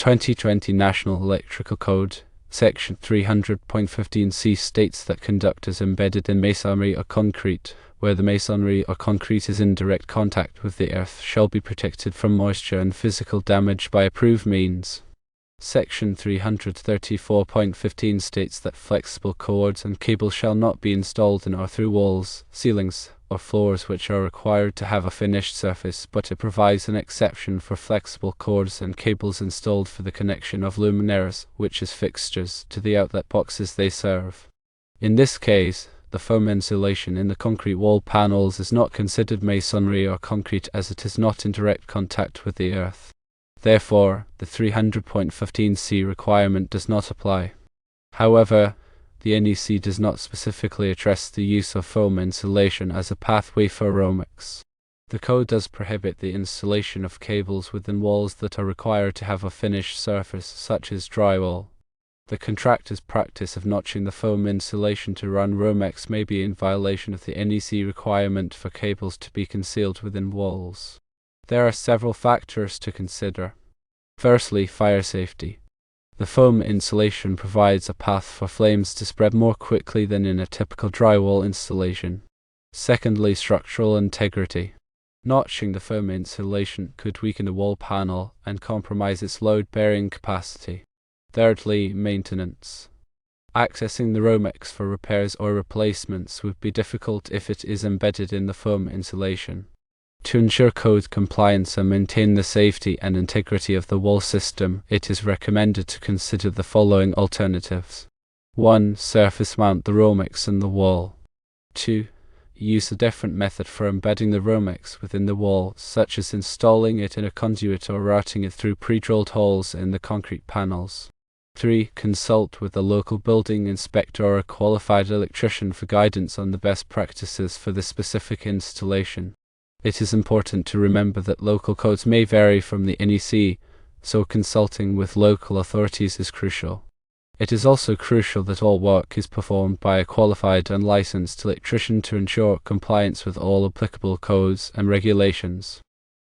2020 National Electrical Code, Section 300.15c states that conductors embedded in masonry or concrete, where the masonry or concrete is in direct contact with the earth, shall be protected from moisture and physical damage by approved means. Section 334.15 states that flexible cords and cables shall not be installed in or through walls, ceilings, or floors which are required to have a finished surface, but it provides an exception for flexible cords and cables installed for the connection of luminaires, which is fixtures, to the outlet boxes they serve. In this case, the foam insulation in the concrete wall panels is not considered masonry or concrete, as it is not in direct contact with the earth. Therefore, the 300.15c requirement does not apply. However, the NEC does not specifically address the use of foam insulation as a pathway for Romex. The code does prohibit the installation of cables within walls that are required to have a finished surface, such as drywall. The contractor's practice of notching the foam insulation to run Romex may be in violation of the NEC requirement for cables to be concealed within walls. There are several factors to consider. Firstly, fire safety. The foam insulation provides a path for flames to spread more quickly than in a typical drywall installation. Secondly, structural integrity. Notching the foam insulation could weaken the wall panel and compromise its load-bearing capacity. Thirdly, maintenance. Accessing the Romex for repairs or replacements would be difficult if it is embedded in the foam insulation. To ensure code compliance and maintain the safety and integrity of the wall system, it is recommended to consider the following alternatives. 1. Surface mount the Romex in the wall. 2. Use a different method for embedding the Romex within the wall, such as installing it in a conduit or routing it through pre-drilled holes in the concrete panels. 3. Consult with a local building inspector or a qualified electrician for guidance on the best practices for the specific installation. It is important to remember that local codes may vary from the NEC, so consulting with local authorities is crucial. It is also crucial that all work is performed by a qualified and licensed electrician to ensure compliance with all applicable codes and regulations.